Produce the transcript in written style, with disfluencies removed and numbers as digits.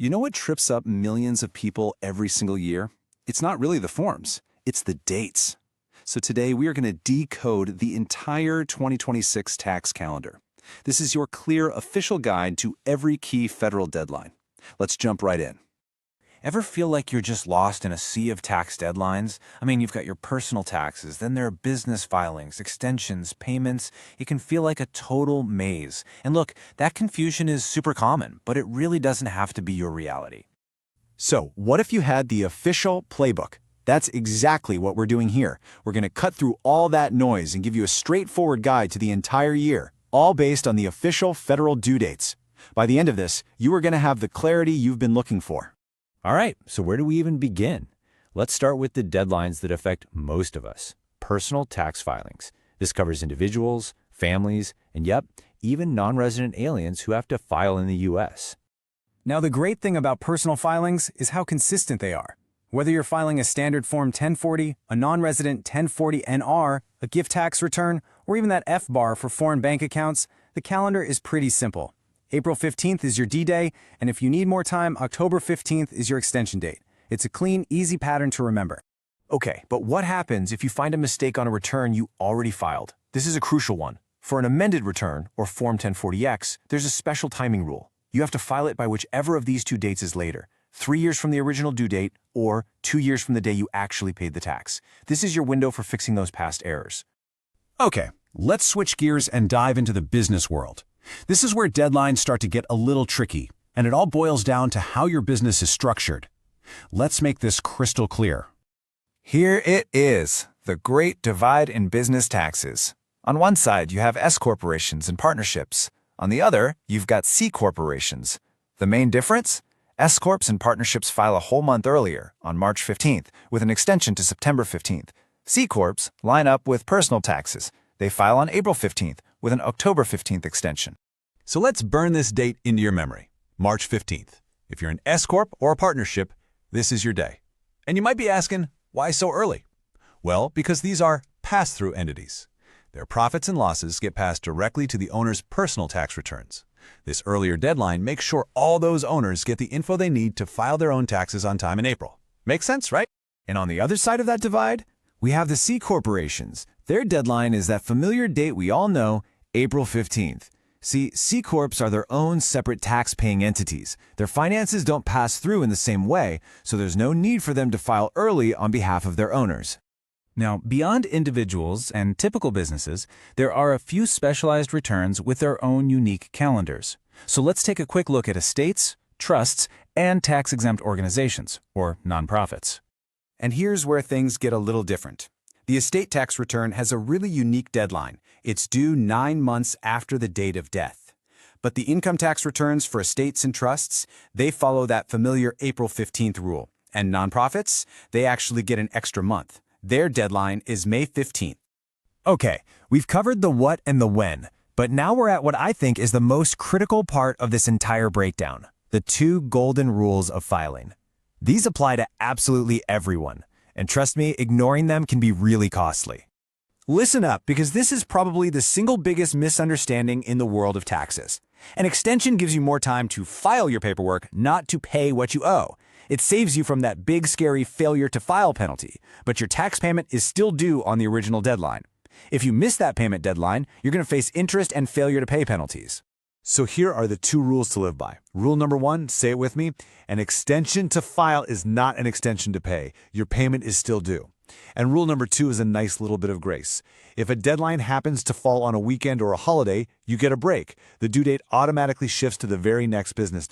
You know what trips up millions of people every single year? It's not really the forms, it's the dates. So today we are going to decode the entire 2026 tax calendar. This is your clear official guide to every key federal deadline. Let's jump right in. Ever feel like you're just lost in a sea of tax deadlines? I mean, you've got your personal taxes, then there are business filings, extensions, payments. It can feel like a total maze. And look, that confusion is super common, but it really doesn't have to be your reality. So, what if you had the official playbook? That's exactly what we're doing here. We're going to cut through all that noise and give you a straightforward guide to the entire year, all based on the official federal due dates. By the end of this, you are going to have the clarity you've been looking for. All right, so where do we even begin? Let's start with the deadlines that affect most of us. Personal tax filings. This covers individuals, families, and yep, even non-resident aliens who have to file in the U.S. Now, the great thing about personal filings is how consistent they are. Whether you're filing a standard Form 1040, a non-resident 1040-NR, a gift tax return, or even that F-bar for foreign bank accounts, the calendar is pretty simple. April 15th is your D-Day, and if you need more time, October 15th is your extension date. It's a clean, easy pattern to remember. Okay, but what happens if you find a mistake on a return you already filed? This is a crucial one. For an amended return, or Form 1040X, there's a special timing rule. You have to file it by whichever of these two dates is later, 3 years from the original due date or 2 years from the day you actually paid the tax. This is your window for fixing those past errors. Okay, let's switch gears and dive into the business world. This is where deadlines start to get a little tricky, and it all boils down to how your business is structured. Let's make this crystal clear. Here it is, the great divide in business taxes. On one side, you have S corporations and partnerships. On the other, you've got C corporations. The main difference? S corps and partnerships file a whole month earlier, on March 15th, with an extension to September 15th. C corps line up with personal taxes. They file on April 15th, with an October 15th extension. So let's burn this date into your memory, March 15th. If you're an S Corp or a partnership, this is your day. And you might be asking, why so early? Well, because these are pass-through entities. Their profits and losses get passed directly to the owner's personal tax returns. This earlier deadline makes sure all those owners get the info they need to file their own taxes on time in April. Makes sense, right? And on the other side of that divide, we have the C corporations. Their deadline is that familiar date we all know, April 15th. See, C corps are their own separate tax-paying entities. Their finances don't pass through in the same way, so there's no need for them to file early on behalf of their owners. Now, beyond individuals and typical businesses, there are a few specialized returns with their own unique calendars. So let's take a quick look at estates, trusts, and tax-exempt organizations, or nonprofits. And here's where things get a little different. The estate tax return has a really unique deadline. It's due 9 months after the date of death. But the income tax returns for estates and trusts, they follow that familiar April 15th rule. And nonprofits, they actually get an extra month. Their deadline is May 15th. Okay, we've covered the what and the when, but now we're at what I think is the most critical part of this entire breakdown, the 2 golden rules of filing. These apply to absolutely everyone, and trust me, ignoring them can be really costly. Listen up, because this is probably the single biggest misunderstanding in the world of taxes. An extension gives you more time to file your paperwork, not to pay what you owe. It saves you from that big, scary failure to file penalty, but your tax payment is still due on the original deadline. If you miss that payment deadline, you're going to face interest and failure to pay penalties. So here are the 2 rules to live by. Rule number 1, say it with me, an extension to file is not an extension to pay. Your payment is still due. And rule number 2 is a nice little bit of grace. If a deadline happens to fall on a weekend or a holiday, you get a break. The due date automatically shifts to the very next business day.